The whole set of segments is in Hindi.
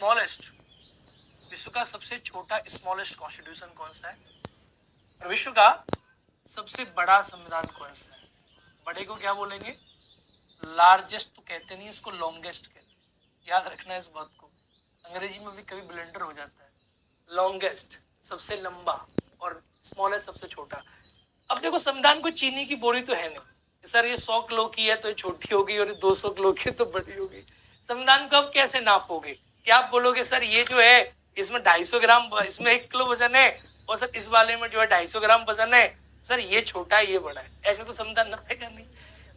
स्मॉलेस्ट, विश्व का सबसे छोटा स्मॉलेस्ट कॉन्स्टिट्यूशन कौन सा है? और विश्व का सबसे बड़ा संविधान कौन सा है? बड़े को क्या बोलेंगे? लार्जेस्ट तो कहते नहीं, इसको लॉन्गेस्ट कहते हैं। याद रखना है इस बात को, अंग्रेजी में भी कभी ब्लेंडर हो जाता है। लॉन्गेस्ट सबसे लंबा और स्मॉलेस्ट सबसे छोटा। अब देखो, संविधान को चीनी की बोरी तो है नहीं सर, ये 100 किलो की है तो ये छोटी होगी और ये 200 किलो की तो बड़ी होगी। संविधान को आप कैसे नापोगे? क्या आप बोलोगे सर ये जो है इसमें 250 ग्राम, इसमें 1 किलो वजन है, और सर इस वाले में जो है 250 ग्राम वजन है, सर ये छोटा है ये बड़ा है? ऐसे तो संविधान नापेगा नहीं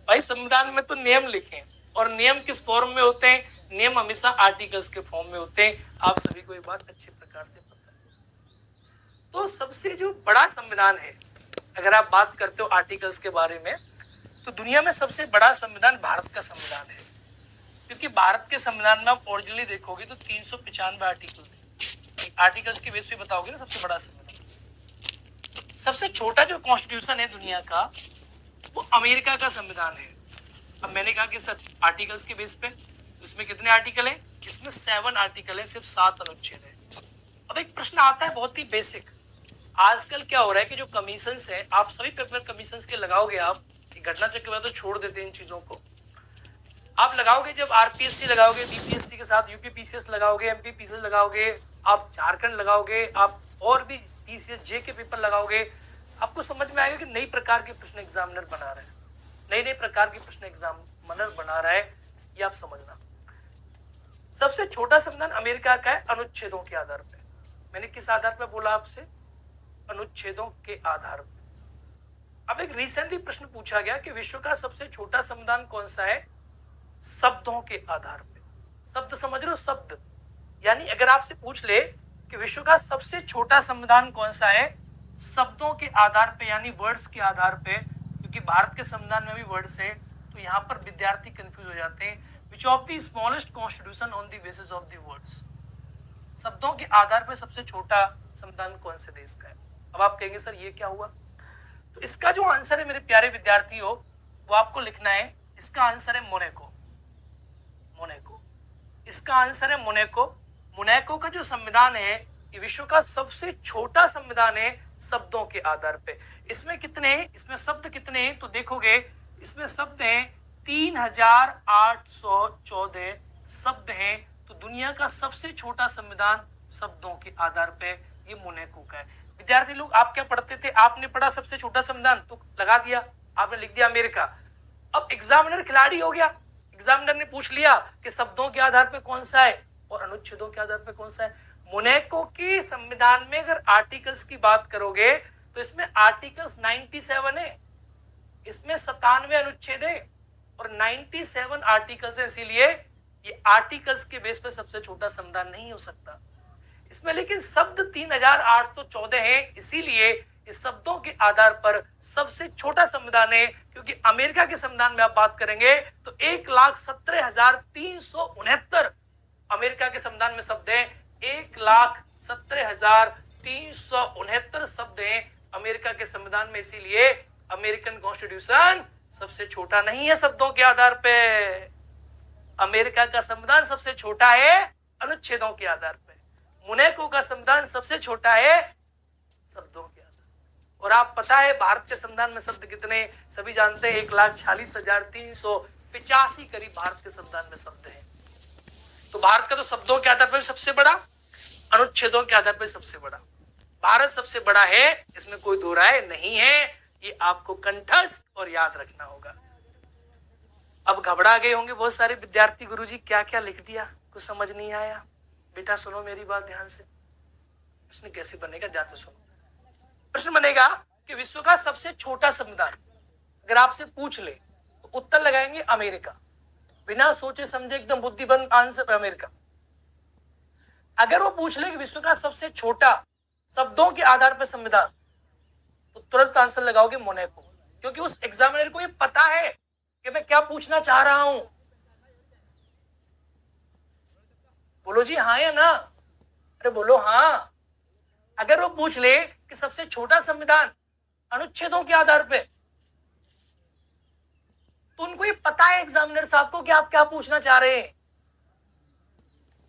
भाई। संविधान में तो नियम लिखे हैं, और नियम किस फॉर्म में होते हैं? नियम हमेशा आर्टिकल्स के फॉर्म में होते हैं। आप सभी को ये बात अच्छे प्रकार से पता है। तो सबसे जो बड़ा संविधान है, अगर आप बात करते हो आर्टिकल्स के बारे में, तो दुनिया में सबसे बड़ा संविधान भारत का संविधान है। क्योंकि भारत के संविधान में आप ओरिजिनली देखोगे तो 395 आर्टिकल थे। आर्टिकल्स के बेस पे बताओगे ना सबसे बड़ा संविधान। सबसे छोटा जो कॉन्स्टिट्यूशन है दुनिया का, वो अमेरिका का संविधान है। अब मैंने कहा कि सर आर्टिकल्स के बेस पे, इसमें कितने आर्टिकल हैं? इसमें 7 आर्टिकल है, सिर्फ 7 अनुच्छेद है। अब एक प्रश्न आता है बहुत ही बेसिक, आजकल क्या हो रहा है कि जो कमीशंस है, आप सभी पेपर कमीशंस के लगाओगे, आप घटना चक्र में तो छोड़ देते हैं इन चीजों को, आप लगाओगे जब आरपीएससी लगाओगे, बीपीएससी के साथ यूपीपीसीएस लगाओगे, एमपीपीसीएस लगाओगे, आप झारखंड लगाओगे, आप और भी पीसीएस जे के पेपर लगाओगे, आपको समझ में आएगा कि नई प्रकार के प्रश्न एग्जामिनर बना रहे हैं, नए प्रकार के प्रश्न एग्जामिनर बना रहा है, ये आप समझना। सबसे छोटा संविधान अमेरिका का है अनुच्छेदों के आधार पर। मैंने किस आधार पर बोला आपसे? अनुच्छेदों के आधार पर। अब एक रिसेंटली प्रश्न पूछा गया कि विश्व का सबसे छोटा संविधान कौन सा है? शब्दों के आधार पे। शब्द समझ रहे हो? शब्द, यानी अगर आपसे पूछ ले कि विश्व का सबसे छोटा संविधान कौन सा है, शब्दों के आधार पे, यानी वर्ड्स के आधार पे, क्योंकि भारत के संविधान में भी वर्ड्स है, तो यहाँ पर विद्यार्थी कंफ्यूज हो जाते हैं। Which of the smallest constitution on the basis of the words? शब्दों के आधार पर सबसे छोटा संविधान कौन से देश का है? अब आप कहेंगे सर ये क्या हुआ? तो इसका जो आंसर है मेरे प्यारे विद्यार्थियों, वो आपको लिखना है। इसका आंसर है मोनाको। मोनाको, इसका आंसर है मोनाको। मोनाको का जो संविधान है, ये विश्व का सबसे छोटा संविधान है शब्दों के आधार पे। इसमें कितने हैं? इसमें शब्द कितने हैं तो देखोगे, इसमें शब्द हैं 3814 शब्द हैं। तो दुनिया का सबसे छोटा संविधान शब्दों के आधार पे ये मोनाको का है। विद्यार्थी लोग, आप क्या पढ़ते थे? आपने पढ़ा सबसे छोटा संविधान तो लगा दिया, आपने लिख दिया अमेरिका। अब एग्जामिनर खिलाड़ी हो गया, एग्जामिनर ने पूछ लिया कि शब्दों के आधार पे कौन सा है और अनुच्छेदों के आधार पे कौन सा है। मोनाको के संविधान में अगर आर्टिकल्स की बात करोगे तो इसमें आर्टिकल्स 97 है, इसमें 97 अनुच्छेद है और 97 आर्टिकल्स है, इसीलिए ये आर्टिकल्स के बेस पे सबसे छोटा संविधान नहीं हो सकता। इसमें लेकिन शब्द 3814 है, इसीलिए इस शब्दों के आधार पर सबसे छोटा संविधान है। क्योंकि अमेरिका के संविधान में आप बात करेंगे तो 1,17,369 अमेरिका के संविधान में शब्द हैं। 1,17,369 शब्द हैं अमेरिका के संविधान में, इसीलिए अमेरिकन कॉन्स्टिट्यूशन सबसे छोटा नहीं है शब्दों के आधार पे। अमेरिका का संविधान सबसे छोटा है अनुच्छेदों के आधार पे। मोनाको का संविधान सबसे छोटा है शब्दों के आधार। और आप पता है भारत के संविधान में शब्द कितने? सभी जानते हैं 1,46,385 करीब भारत के संविधान में शब्द हैं। तो भारत का तो शब्दों के आधार पर सबसे बड़ा, अनुच्छेदों के आधार पर सबसे बड़ा। भारत सबसे बड़ा है, इसमें कोई दो राय नहीं है। ये आपको कंठस्थ और याद रखना होगा। अब घबरा गए होंगे बहुत सारे विद्यार्थी, गुरुजी क्या क्या लिख दिया, कुछ समझ नहीं आया। बेटा सुनो मेरी बात ध्यान से, प्रश्न कैसे बनेगा ध्यान से सुनो। प्रश्न बनेगा कि विश्व का सबसे छोटा संविधान अगर आपसे पूछ ले तो उत्तर लगाएंगे अमेरिका, बिना सोचे समझे एकदम बुद्धिबंद आंसर अमेरिका। अगर वो पूछ ले कि विश्व का सबसे छोटा शब्दों के आधार पर संविधान, तो तुरंत आंसर लगाओगे मोनाको, क्योंकि उस एग्जामिनर को ये पता है कि मैं क्या पूछना चाह रहा हूं। बोलो जी हाँ या ना? अरे बोलो हाँ। अगर वो पूछ ले कि सबसे छोटा संविधान अनुच्छेदों के आधार पे, तो उनको ये पता है एग्जामिनर साहब को कि आप क्या पूछना चाह रहे हैं।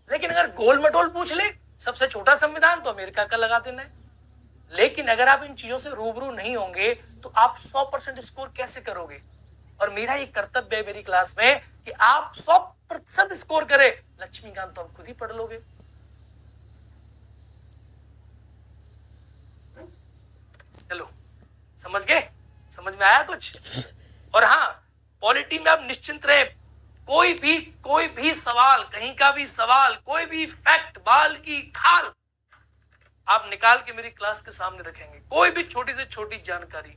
लेकिन अगर गोल मटोल पूछ ले सबसे छोटा संविधान तो अमेरिका का लगा देना है। लेकिन अगर आप इन चीजों से रूबरू नहीं होंगे तो आप 100% स्कोर कैसे करोगे? और मेरा ये कर्तव्य है मेरी क्लास में कि आप 100% स्कोर करें। लक्ष्मीकांत तो आप खुद ही पढ़ लोगे। चलो समझ गए? समझ में आया कुछ? और हाँ, पॉलिटी में आप निश्चिंत रहे, कोई भी सवाल, कहीं का भी सवाल, कोई भी फैक्ट, बाल की खाल आप निकाल के मेरी क्लास के सामने रखेंगे। कोई भी छोटी से छोटी जानकारी,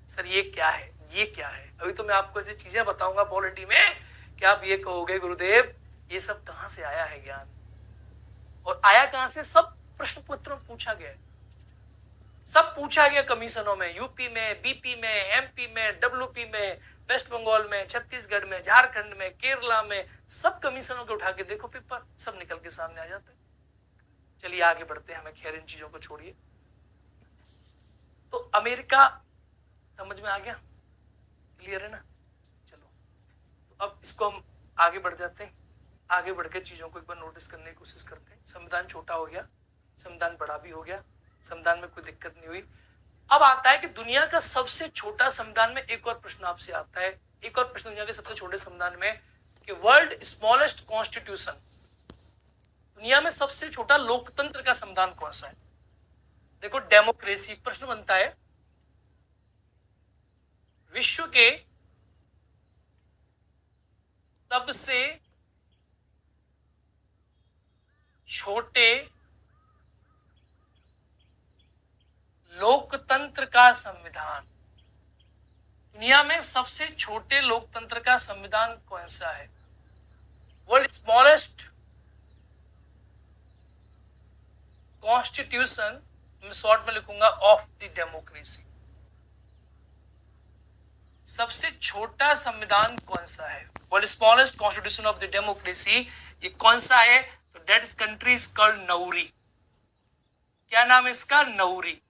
सर ये क्या है, ये क्या है, अभी तो मैं आपको ऐसी चीजें बताऊंगा पॉलिटी में कि आप ये कहोगे गुरुदेव ये सब कहां से आया है ज्ञान, और आया कहां से? सब प्रश्न पत्रों में पूछा गया है, सब पूछा गया कमीशनों में, यूपी में, बीपी में, एमपी में, डब्ल्यूपी में, वेस्ट बंगाल में, छत्तीसगढ़ में, झारखंड में, केरला में, सब कमीशनों के उठा के देखो पेपर, सब निकल के सामने आ जाते हैं। चलिए आगे बढ़ते हैं, हमें खैर इन चीजों को छोड़िए। तो अमेरिका समझ में आ गया, क्लियर है ना? चलो तो अब इसको हम आगे बढ़ जाते हैं, आगे बढ़कर चीजों को एक बार नोटिस करने की कोशिश करते हैं। संविधान छोटा हो गया, संविधान बड़ा भी हो गया, संविधान में कोई दिक्कत नहीं हुई। अब आता है कि दुनिया का सबसे छोटा संविधान में एक और प्रश्न आपसे आता है, एक और प्रश्न दुनिया के सबसे छोटे संविधान में कि वर्ल्ड स्मॉलेस्ट कॉन्स्टिट्यूशन, दुनिया में सबसे छोटा लोकतंत्र का संविधान कौन सा है? देखो डेमोक्रेसी, प्रश्न बनता है विश्व के सबसे छोटे लोकतंत्र का संविधान, दुनिया में सबसे छोटे लोकतंत्र का संविधान कौन सा है? वर्ल्ड स्मॉलेस्ट कॉन्स्टिट्यूशन, मैं शॉर्ट में लिखूंगा ऑफ द डेमोक्रेसी, सबसे छोटा संविधान कौन सा है? World smallest constitution of the democracy, ये कौन सा है? तो that is country is called Nauru. क्या नाम है इसका? नौरी।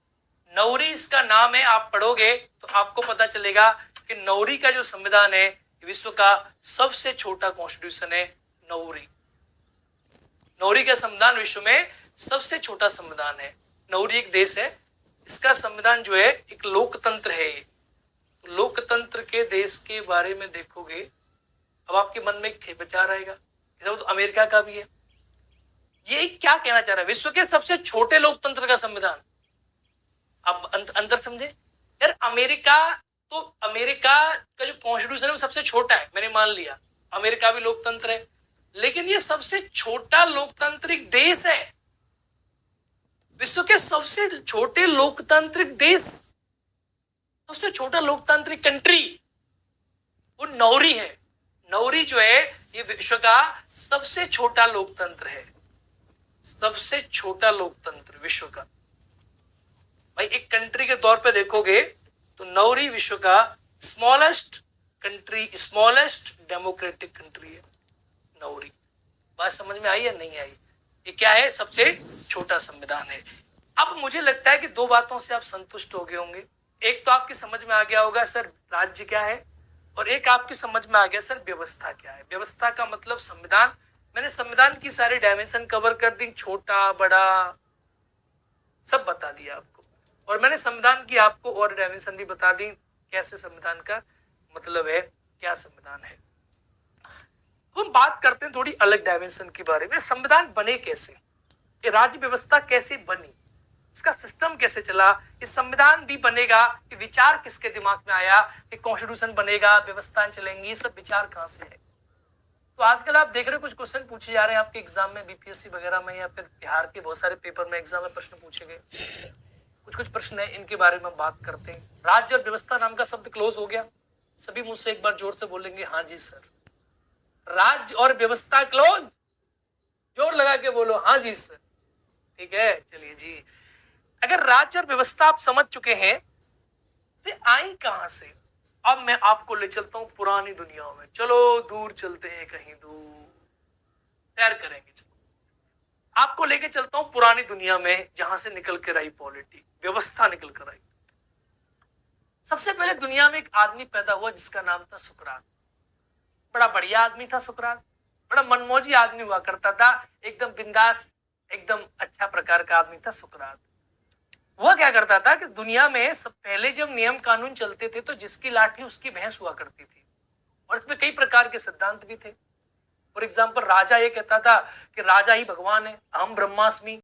नौरी इसका नाम है, आप पढ़ोगे तो आपको पता चलेगा कि नौरी का जो संविधान है विश्व का सबसे छोटा कॉन्स्टिट्यूशन है नौरी। नौरी का संविधान विश्व में सबसे छोटा संविधान है। नौरी एक देश है, इसका संविधान जो है एक लोकतंत्र है। ये लोकतंत्र के देश के बारे में देखोगे अब आपके मन में एक विचार आएगा, तो अमेरिका का भी है। ये क्या कहना चाह रहा है? विश्व के सबसे छोटे लोकतंत्र का संविधान। अब अंदर समझे यार, अमेरिका का जो कॉन्स्टिट्यूशन है वो सबसे छोटा है, मैंने मान लिया, अमेरिका भी लोकतंत्र है, लेकिन ये सबसे छोटा लोकतांत्रिक देश है। विश्व के सबसे छोटे लोकतांत्रिक देश, सबसे छोटा लोकतांत्रिक कंट्री वो नौरी है। नौरी जो है ये विश्व का सबसे छोटा लोकतंत्र है, सबसे छोटा लोकतंत्र विश्व का। भाई एक कंट्री के तौर पे देखोगे तो नौरी विश्व का smallest country, smallest democratic country है नौरी। बात समझ में आई या नहीं आई? ये क्या है? सबसे छोटा संविधान है। अब मुझे लगता है कि दो बातों से आप संतुष्ट हो गए होंगे। एक तो आपकी समझ में आ गया होगा सर राज्य क्या है, और एक आपकी समझ में आ गया सर व्यवस्था क्या है। व्यवस्था का मतलब संविधान। मैंने संविधान की सारी डायमेंशन कवर कर दी, छोटा बड़ा सब बता दिया आपको, और मैंने संविधान की आपको और डायमेंशन भी बता दी, कैसे संविधान का मतलब है, क्या संविधान है। हम बात करते हैं थोड़ी अलग डायमेंशन के बारे में, संविधान बने कैसे, ये राज्य व्यवस्था कैसे बनी, इसका सिस्टम कैसे चला, इस संविधान भी बनेगा, ये विचार किसके दिमाग में आया, ये कॉन्स्टिट्यूशन बनेगा, व्यवस्थाएं चलेंगी, ये सब विचार कहां से है। तो आजकल आप देख रहे हो कुछ क्वेश्चन पूछे जा रहे हैं आपके एग्जाम में, बीपीएससी वगैरह में, या फिर बिहार के बहुत सारे पेपर में एग्जाम में प्रश्न पूछे गए। कुछ प्रश्न है, इनके बारे में बात करते हैं। राज्य और व्यवस्था नाम का शब्द क्लोज हो गया, सभी मुझसे एक बार जोर से बोलेंगे हाँ जी सर। राज्य और व्यवस्था क्लोज, जोर लगा के बोलो हाँ जी सर। ठीक है, चलिए जी। अगर राज्य और व्यवस्था आप समझ चुके हैं तो आई कहां से? अब मैं आपको ले चलता हूं पुरानी दुनिया में। चलो दूर चलते हैं, कहीं दूर सैर करेंगे। चलो आपको लेके चलता हूं पुरानी दुनिया में, जहां से निकल कर आई पॉलिटी, व्यवस्था निकल कर आई। सबसे पहले दुनिया में एक आदमी पैदा हुआ जिसका नाम था सुकरात। बड़ा बढ़िया आदमी था सुकरात, बड़ा मनमौजी आदमी हुआ करता था, एकदम बिंदास, एकदम अच्छा प्रकार का आदमी था सुकरात। वह क्या करता था कि दुनिया में सब पहले जब नियम कानून चलते थे तो जिसकी लाठी उसकी भैंस हुआ करती थी, और इसमें कई प्रकार के सिद्धांत भी थे। फॉर एग्जाम्पल, राजा ये कहता था कि राजा ही भगवान है, अहम ब्रह्मास्मि,